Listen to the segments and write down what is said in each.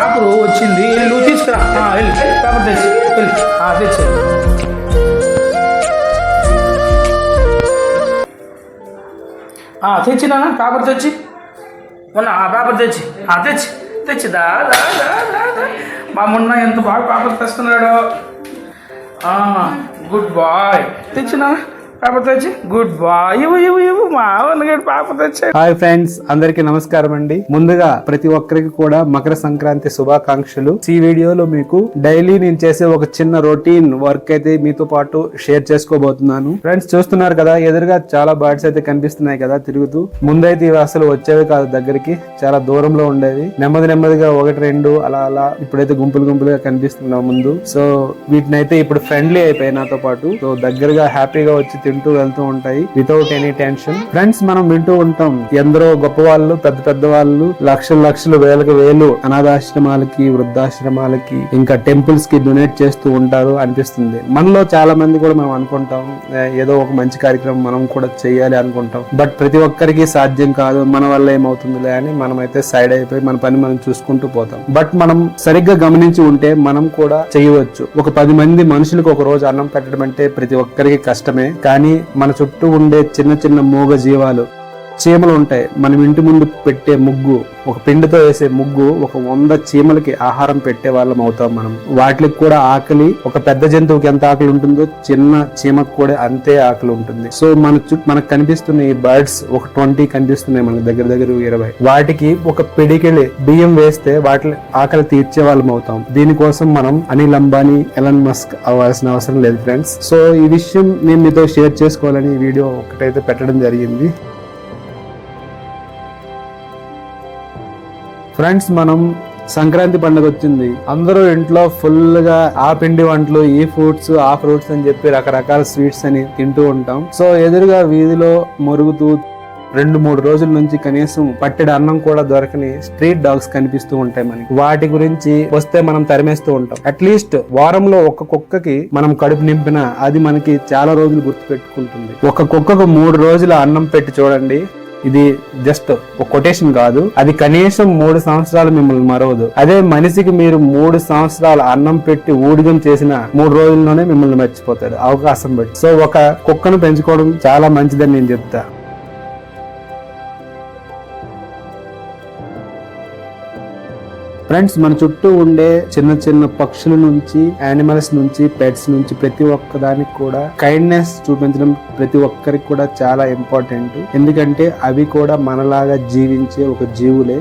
అప్పుడు వచ్చింది, నువ్వు తీసుకురా, వెళ్ళి పేపర్ తెచ్చి వెళ్ళి తెచ్చి తెచ్చినా పేపర్ తెచ్చి మొన్న పేపర్ తెచ్చి తెచ్చి తెచ్చి దా మా మొన్న ఎంత బాగా పేపర్ తెస్తున్నాడు. గుడ్ బాయ్ తెచ్చినా పేపర్ తెచ్చి గుడ్ బాయ్ ఇవ్వు మా పేపర్ తెచ్చి. హాయ్ ఫ్రెండ్స్, అందరికి నమస్కారం అండి. ముందుగా ప్రతి ఒక్కరికి కూడా మకర సంక్రాంతి శుభాకాంక్షలు. ఈ వీడియోలో మీకు డైలీ నేను చేసే ఒక చిన్న రొటీన్ వర్క్ అయితే మీతో పాటు షేర్ చేసుకోబోతున్నాను. ఫ్రెండ్స్ చూస్తున్నారు కదా, ఎదురుగా చాలా బర్డ్స్ అయితే కనిపిస్తున్నాయి కదా తిరుగుతూ. ముందైతే ఇవి అసలు వచ్చేవి కాదు, దగ్గరికి చాలా దూరంలో ఉండేవి. నెమ్మదిగా ఒకటి రెండు అలా అలా ఇప్పుడైతే గుంపులుగా కనిపిస్తున్నావు ముందు. సో వీటిని అయితే ఇప్పుడు ఫ్రెండ్లీ అయిపోయాయి నాతో పాటు. సో దగ్గరగా హ్యాపీగా వచ్చి తింటూ వెళ్తూ ఉంటాయి వితౌట్ ఎనీ టెన్షన్. ఫ్రెండ్స్ మనం వింటూ ఉంటాం, ఎందరో గొప్ప వాళ్ళు, పెద్ద వాళ్ళు లక్షలు వేలు అనాథాశ్రమాలకి, వృద్ధాశ్రమాలకి, ఇంకా టెంపుల్స్ కి డొనేట్ చేస్తూ ఉంటారు అనిపిస్తుంది. మనలో చాలా మంది కూడా మనం అనుకుంటాం ఏదో ఒక మంచి కార్యక్రమం మనం కూడా చెయ్యాలి అనుకుంటాం. బట్ ప్రతి ఒక్కరికి సాధ్యం కాదు, మన వల్ల ఏమవుతుందిలే అని మనం అయితే సైడ్ అయిపోయి మన పని మనం చూసుకుంటూ పోతాం. బట్ మనం సరిగ్గా గమనించి ఉంటే మనం కూడా చేయవచ్చు. ఒక 10 మంది మనుషులకు ఒక రోజు అన్నం పెట్టడం అంటే ప్రతి ఒక్కరికి కష్టమే. కానీ మన చుట్టూ ఉండే చిన్న మూగ జీవాలు, చీమలు ఉంటాయి. మనం ఇంటి ముందు పెట్టే ముగ్గు, ఒక పిండితో వేసే ముగ్గు, ఒక 100 చీమలకి ఆహారం పెట్టే వాళ్ళం అవుతాం మనం. వాటికి కూడా ఆకలి, ఒక పెద్ద జంతువుకి ఎంత ఆకలి ఉంటుందో చిన్న చీమకు కూడా అంతే ఆకలి ఉంటుంది. సో మనకు కనిపిస్తున్న ఈ బర్డ్స్ ఒక 20 కనిపిస్తున్నాయి మనకి, దగ్గర 20. వాటికి ఒక పిడికిలి బియ్యం వేస్తే వాటి ఆకలి తీర్చే వాళ్ళం అవుతాం. దీనికోసం మనం అనిల్ అంబానీ, ఎలన్ మస్క్ అవ్వాల్సిన అవసరం లేదు ఫ్రెండ్స్. సో ఈ విషయం నేను మీతో షేర్ చేసుకోవాలని ఈ వీడియో ఒకటైతే పెట్టడం జరిగింది. ఫ్రెండ్స్ మనం సంక్రాంతి పండుగ వచ్చింది, అందరూ ఇంట్లో ఫుల్ గా ఆ పిండి వంటలు, ఈ ఫ్రూట్స్ ఆ ఫ్రూట్స్ అని చెప్పి రకరకాల స్వీట్స్ అని తింటూ ఉంటాం. సో ఎదురుగా వీధిలో మరుగుతూ 2-3 రోజుల నుంచి కనీసం పట్టెడు అన్నం కూడా దొరకని స్ట్రీట్ డాగ్స్ కనిపిస్తూ ఉంటాయి మనకి. వాటి గురించి వస్తే మనం తరిమేస్తూ ఉంటాం. అట్లీస్ట్ వారంలో ఒక కుక్కకి మనం కడుపు నింపినా అది మనకి చాలా రోజులు గుర్తు పెట్టుకుంటుంది. ఒక కుక్కకు 3 రోజుల అన్నం పెట్టి చూడండి, ఇది జస్ట్ ఒక కొటేషన్ కాదు, అది కనీసం 3 సంవత్సరాలు మిమ్మల్ని మరవదు. అదే మనిషికి మీరు 3 సంవత్సరాలు అన్నం పెట్టి ఊడిగం చేసిన 3 రోజుల్లోనే మిమ్మల్ని మర్చిపోతాడు అవకాశం బట్టి. సో ఒక కుక్కను పెంచుకోవడం చాలా మంచిదని నేను చెప్తా. ఫ్రెండ్స్ మన చుట్టూ ఉండే చిన్న పక్షుల నుంచి, యానిమల్స్ నుంచి, పెట్స్ నుంచి ప్రతి ఒక్కదానికి కూడా కైండ్నెస్ చూపించడం ప్రతి ఒక్కరికి కూడా చాలా ఇంపార్టెంట్. ఎందుకంటే అవి కూడా మనలాగా జీవించే ఒక జీవులే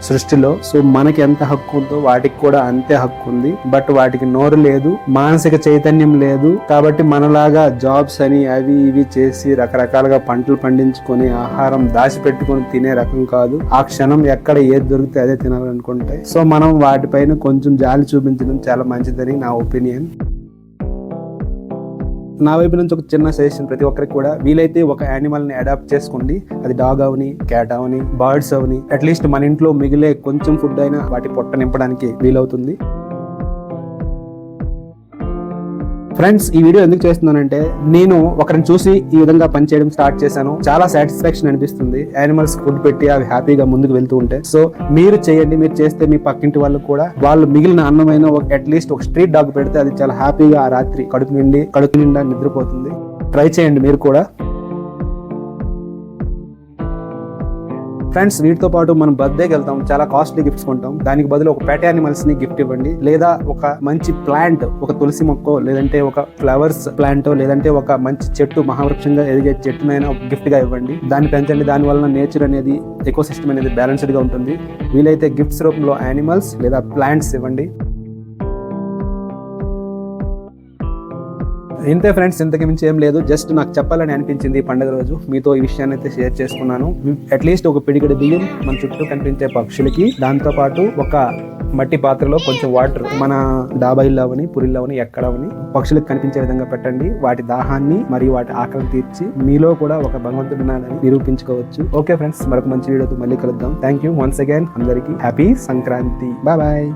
సృష్టిలో. సో మనకి ఎంత హక్కు ఉందో వాటికి కూడా అంతే హక్కు ఉంది. బట్ వాటికి నోరు లేదు, మానసిక చైతన్యం లేదు. కాబట్టి మనలాగా జాబ్స్ అని అవి ఇవి చేసి రకరకాలుగా పంటలు పండించుకొని ఆహారం దాచిపెట్టుకొని తినే రకం కాదు. ఆ క్షణం ఎక్కడ ఏది దొరికితే అదే తినాలనుకుంటాయి. సో మనం వాటిపైన కొంచెం జాలి చూపించడం చాలా మంచిదని నా ఒపీనియన్. నా వైపు నుంచి ఒక చిన్న సజెషన్, ప్రతి ఒక్కరికి కూడా వీలైతే ఒక యానిమల్ ని అడాప్ట్ చేసుకోండి. అది డాగ్ అవని, క్యాట్ అవని, బర్డ్స్ అవని. అట్లీస్ట్ మన ఇంట్లో మిగిలే కొంచెం ఫుడ్ అయినా వాటి పొట్ట నింపడానికి వీలవుతుంది. ఫ్రెండ్స్ ఈ వీడియో ఎందుకు చేస్తున్నానంటే, నేను ఒకరిని చూసి ఈ విధంగా పని చేయడం స్టార్ట్ చేశాను. చాలా సాటిస్ఫాక్షన్ అనిపిస్తుంది యానిమల్స్ ఫుడ్ పెట్టి అవి హ్యాపీగా ముందుకు వెళ్తూ ఉంటే. సో మీరు చేయండి, మీరు చేస్తే మీ పక్కింటి వాళ్ళు కూడా వాళ్ళు మిగిలిన అన్నమైన అట్లీస్ట్ ఒక స్ట్రీట్ డాగ్ పెడితే అది చాలా హ్యాపీగా ఆ రాత్రి కడుపు నిండా నిద్రపోతుంది. ట్రై చేయండి మీరు కూడా. ఫ్రెండ్స్ వీటితో పాటు మనం బర్త్డేకి వెళ్తాం, చాలా కాస్ట్లీ గిఫ్ట్స్ కొంటాం. దానికి బదులు ఒక పెట్ యానిమల్స్ ని గిఫ్ట్ ఇవ్వండి. లేదా ఒక మంచి ప్లాంట్, ఒక తులసి మొక్కో, లేదంటే ఒక ఫ్లవర్స్ ప్లాంటో, లేదంటే ఒక మంచి చెట్టు, మహావృక్షంగా ఎదిగే చెట్టునైనా గిఫ్ట్ గా ఇవ్వండి. దాన్ని పెంచండి. దాని వలన నేచర్ అనేది, ఎకో సిస్టమ్ అనేది బ్యాలెన్స్డ్ గా ఉంటుంది. వీలైతే గిఫ్ట్స్ రూపంలో యానిమల్స్ లేదా ప్లాంట్స్ ఇవ్వండి. ఇంతే ఫ్రెండ్స్, ఇంతకు మించి ఏం లేదు. జస్ట్ నాకు చెప్పాలని అనిపించింది ఈ పండుగ రోజు మీతో ఈ విషయాన్ని అయితే షేర్ చేసుకున్నాను. అట్లీస్ట్ ఒక పిడికిడి బియ్యం మన చుట్టూ కనిపించే పక్షులకి, దాంతో పాటు ఒక మట్టి పాత్రలో కొంచెం వాటర్ మన డాబాయిల్లోవని, పురిల్లోవని, ఎక్కడవని పక్షులకు కనిపించే విధంగా పెట్టండి. వాటి దాహాన్ని మరియు వాటి ఆకలిని తీర్చి మీలో కూడా ఒక భగవంతుడున్నాడని నిరూపించుకోవచ్చు. ఓకే ఫ్రెండ్స్, మరొక మంచి వీడియోతో మళ్ళీ కలుద్దాం. Thank you once again. అందరికీ హ్యాపీ సంక్రాంతి. Bye bye.